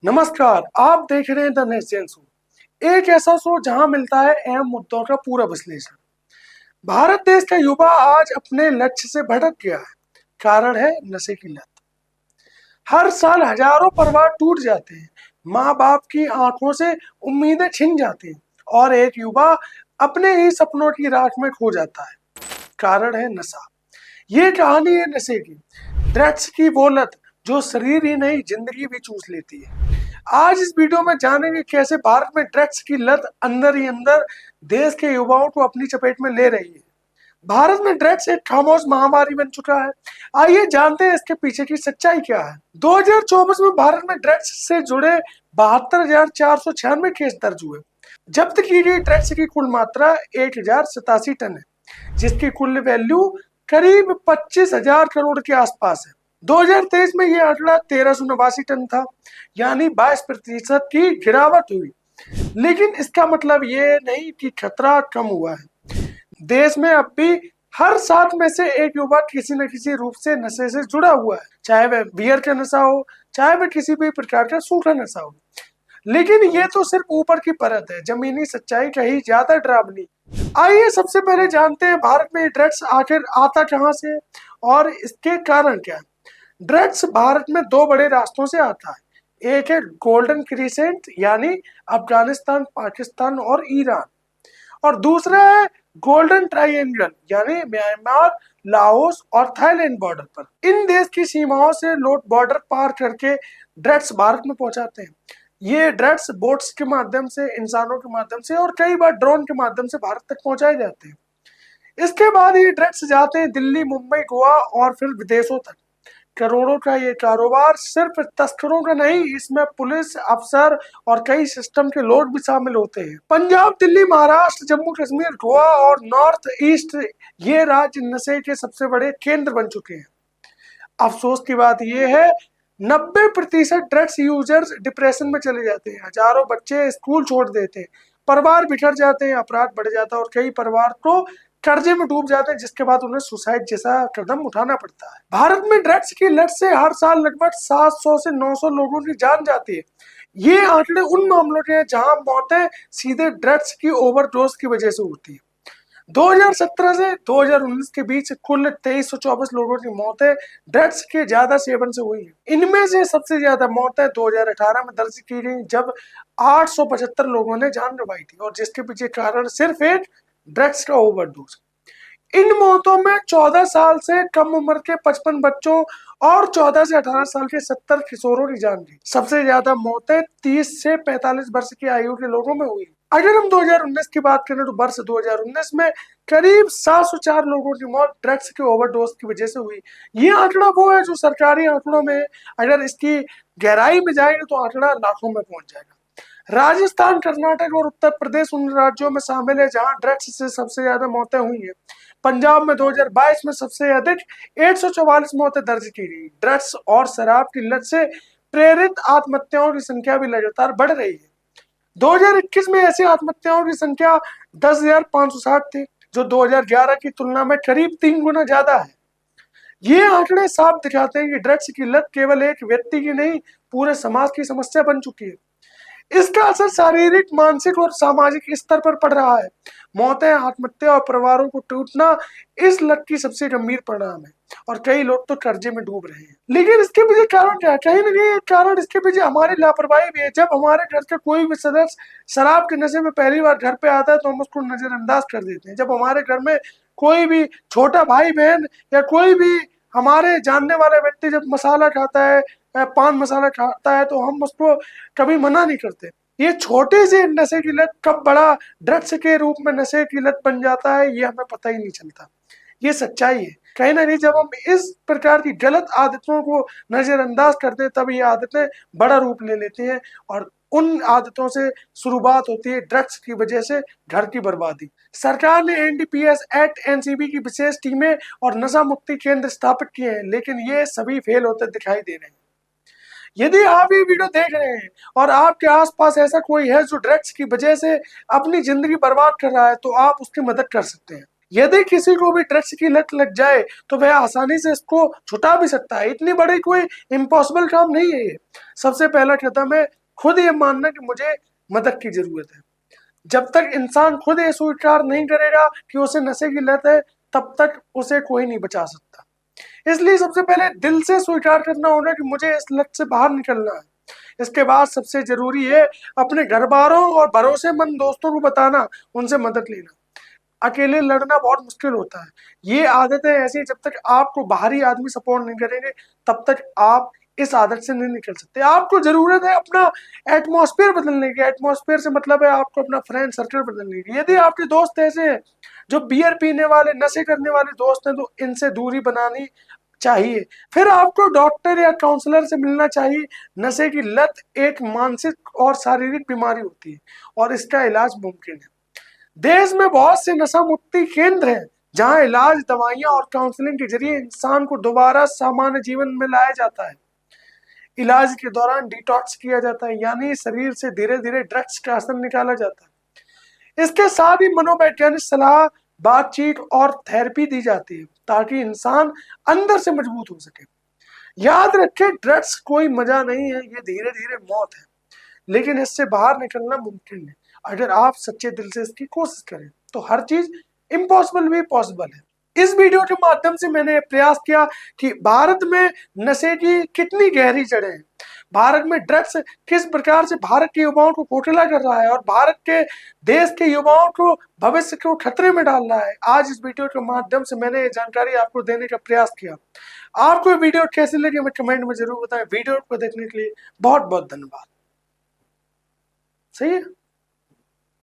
नमस्कार, आप देख रहे हैं द नेशन शो, एक ऐसा शो जहां मिलता है अहम मुद्दों का पूरा विश्लेषण। भारत देश का युवा आज अपने लक्ष्य से भटक गया है। कारण है नशे की लत। हर साल हजारों परिवार टूट जाते हैं, माँ बाप की आंखों से उम्मीदें छिन जाती हैं और एक युवा अपने ही सपनों की राख में खो जाता है। कारण है नशा। ये कहानी है नशे की, ड्रग्स की वो लत जो शरीर ही नहीं जिंदगी भी चूस लेती है। आज इस वीडियो में जानेंगे कैसे भारत में ड्रग्स की लत अंदर ही अंदर देश के युवाओं को अपनी चपेट में ले रही है। भारत में ड्रग्स एक खामोश महामारी बन चुका है। आइए जानते हैं इसके पीछे की सच्चाई क्या है। 2024 में भारत में ड्रग्स से जुड़े 72,496 केस दर्ज हुए। जब्त की गई ड्रग्स की कुल मात्रा 1,087 टन है, जिसकी कुल वैल्यू करीब 25,000 करोड़ के आसपास है। 2023 में यह आंकड़ा 1,389 टन था, यानी 22% की गिरावट हुई। लेकिन इसका मतलब ये नहीं कि खतरा कम हुआ है। देश में अब भी हर 7 में से एक युवा किसी न किसी रूप से नशे से जुड़ा हुआ है, चाहे वह बियर का नशा हो, चाहे वह किसी भी प्रकार का सूखा नशा हो। लेकिन ये तो सिर्फ ऊपर की परत है, जमीनी सच्चाई कहीं ज्यादा डरावनी। आइए सबसे पहले जानते हैं भारत में ड्रग्स आखिर आता कहां से और इसके कारण क्या है। ड्रग्स भारत में दो बड़े रास्तों से आता है। एक है गोल्डन क्रिसेंट यानी अफगानिस्तान, पाकिस्तान और ईरान, और दूसरा है गोल्डन ट्राइएंगल यानी म्यांमार, लाओस और थाईलैंड बॉर्डर पर। इन देश की सीमाओं से लोग बॉर्डर पार करके ड्रग्स भारत में पहुंचाते हैं। ये ड्रग्स बोट्स के माध्यम से, इंसानों के माध्यम से और कई बार ड्रोन के माध्यम से भारत तक पहुंचाए जाते हैं। इसके बाद ये ड्रग्स जाते हैं दिल्ली, मुंबई, गोवा और फिर विदेशों तक। करोड़ों का ये कारोबार सिर्फ तस्करों का नहीं, इसमें पुलिस अफसर और कई सिस्टम के लोग भी शामिल होते हैं। पंजाब, दिल्ली, महाराष्ट्र, जम्मू कश्मीर, गोवा और नॉर्थ ईस्ट, ये राज्य नशे के सबसे बड़े केंद्र बन चुके हैं। अफसोस की बात यह है, 90% ड्रग्स यूजर्स डिप्रेशन में चले जाते हैं। हजारों बच्चे स्कूल छोड़ देते हैं, परिवार बिखर जाते हैं, अपराध बढ़ जाता है और कई परिवार तो कर्जे में डूब जाते हैं, जिसके बाद उन्हें सुसाइड जैसा कदम उठाना पड़ता है। भारत में ड्रग्स की लत से हर साल लगभग 700 से 900 लोगों की जान जाती है। ये आंकड़े उन मामलों के हैं जहां मौतें सीधे ड्रग्स की ओवरडोज की वजह से होती है। 2017 से 2019 के बीच कुल 2324 लोगों की मौतें ड्रग्स के ज्यादा सेवन से हुई है। इनमें से सबसे ज्यादा मौतें 2018 में दर्ज की गई, जब 875 लोगों ने जान गंवाई थी, और जिसके पीछे कारण सिर्फ एक ड्रग्स का ओवरडोज। इन मौतों में 14 साल से कम उम्र के 55 बच्चों और 14 से 18 साल के 70 किशोरों की जान गई। सबसे ज्यादा मौतें 30 से 45 वर्ष की आयु के लोगों में हुई। अगर हम 2019 की बात करें तो वर्ष 2019 में करीब 704 लोगों की मौत ड्रग्स के ओवरडोज की वजह से हुई। ये आंकड़ा वो है जो सरकारी आंकड़ों में, अगर इसकी गहराई में जाएंगे तो आंकड़ा लाखों में पहुंच जाएगा। राजस्थान, कर्नाटक और उत्तर प्रदेश उन राज्यों में शामिल है जहां ड्रग्स से सबसे ज्यादा मौतें हुई हैं। पंजाब में 2022 में सबसे अधिक 144 मौतें दर्ज की गई। ड्रग्स और शराब की लत से प्रेरित आत्महत्याओं की संख्या भी लगातार बढ़ रही है। 2021 में ऐसी आत्महत्याओं की संख्या 10,560 थी, जो 2011 की तुलना में करीब 3 गुना ज्यादा है। ये आंकड़े साफ दिखाते हैं कि ड्रग्स की लत केवल एक व्यक्ति की नहीं, पूरे समाज की समस्या बन चुकी है। इसका असर शारीरिक, मानसिक और सामाजिक स्तर पर पड़ रहा है। मौतें, आत्महत्या और परिवारों को टूटना इस लत की सबसे गंभीर परिणाम है, और कई लोग तो कर्जे में डूब रहे हैं। लेकिन इसके पीछे कारण क्या है? कहीं ना कहीं एक कारण इसके पीछे हमारी लापरवाही भी है। जब हमारे घर का कोई भी सदस्य शराब के नशे में पहली बार घर पे आता है तो हम उसको नजरअंदाज कर देते हैं। जब हमारे घर में कोई भी छोटा भाई बहन या कोई भी हमारे जानने वाला व्यक्ति जब मसाला खाता है, पान मसाला खाता है, तो हम उसको कभी मना नहीं करते। ये छोटे से नशे की लत कब बड़ा ड्रग्स के रूप में नशे की लत बन जाता है, ये हमें पता ही नहीं चलता। ये सच्चाई है। कहीं ना कहीं जब हम इस प्रकार की गलत आदतों को नजरअंदाज करते हैं, तब ये आदतें बड़ा रूप ले लेती हैं, और उन आदतों से शुरुआत होती है ड्रग्स की वजह से घर की बर्बादी। सरकार ने एनडीपीएस एक्ट, एनसीबी की विशेष टीमें और नशा मुक्ति केंद्र स्थापित किए हैं, लेकिन ये सभी फेल होते दिखाई दे रहे हैं। यदि आप ये वीडियो देख रहे हैं और आपके आसपास ऐसा कोई है जो ड्रग्स की वजह से अपनी जिंदगी बर्बाद कर रहा है, तो आप उसकी मदद कर सकते हैं। यदि किसी को भी ड्रग्स की लत लग जाए तो वह आसानी से इसको छुटा भी सकता है। इतनी बड़ी कोई इम्पॉसिबल काम नहीं है ये। सबसे पहला कदम है खुद ये मानना कि मुझे मदद की जरूरत है। जब तक इंसान खुद ये स्वीकार नहीं करेगा कि उसे नशे की लत है, तब तक उसे कोई नहीं बचा सकता। इसलिए सबसे पहले दिल से स्वीकार करना होगा कि मुझे इस लत से बाहर निकलना है। इसके बाद सबसे जरूरी है अपने घर वालों और भरोसेमंद दोस्तों को बताना, उनसे मदद लेना। अकेले लड़ना बहुत मुश्किल होता है। ये आदतें ऐसी, जब तक आपको बाहरी आदमी सपोर्ट नहीं करेंगे तब तक आप इस आदत से नहीं निकल सकते। आपको जरूरत है अपना एटमॉस्फेयर बदलने की। एटमॉस्फेयर से मतलब है आपको अपना फ्रेंड सर्कल बदलने की। यदि आपके दोस्त ऐसे हैं जो बियर पीने वाले, नशे करने वाले दोस्त हैं, तो इनसे दूरी बनानी चाहिए। फिर आपको डॉक्टर या काउंसलर से मिलना चाहिए। नशे की लत एक मानसिक और शारीरिक बीमारी होती है और इसका इलाज मुमकिन है। देश में बहुत से नशा मुक्ति केंद्र हैं जहां इलाज, दवाइयां और काउंसलिंग के जरिए इंसान को दोबारा सामान्य जीवन में लाया जाता है। इलाज के दौरान डिटॉक्स किया जाता है, यानी शरीर से धीरे धीरे ड्रग्स का असर निकाला जाता है। इसके साथ ही मनोवैज्ञानिक सलाह, बातचीत और थेरेपी दी जाती है ताकि इंसान अंदर से मजबूत हो सके। याद रखें, ड्रग्स कोई मजा नहीं है, ये धीरे धीरे मौत है। लेकिन इससे बाहर निकलना मुमकिन है अगर आप सच्चे दिल से इसकी कोशिश करें। तो हर चीज इम्पॉसिबल भी पॉसिबल है। इस वीडियो के माध्यम से मैंने प्रयास किया कि भारत में नशे की कितनी गहरी जड़ें हैं, भारत में ड्रग्स किस प्रकार से भारत के युवाओं को खोखला कर रहा है और भारत के देश के युवाओं को, भविष्य को खतरे में डाल रहा है। आज इस वीडियो के माध्यम से मैंने ये जानकारी आपको देने का प्रयास किया। आपको वीडियो कैसी लगी हमें कमेंट में जरूर बताएं। वीडियो को देखने के लिए बहुत बहुत धन्यवाद। सही है।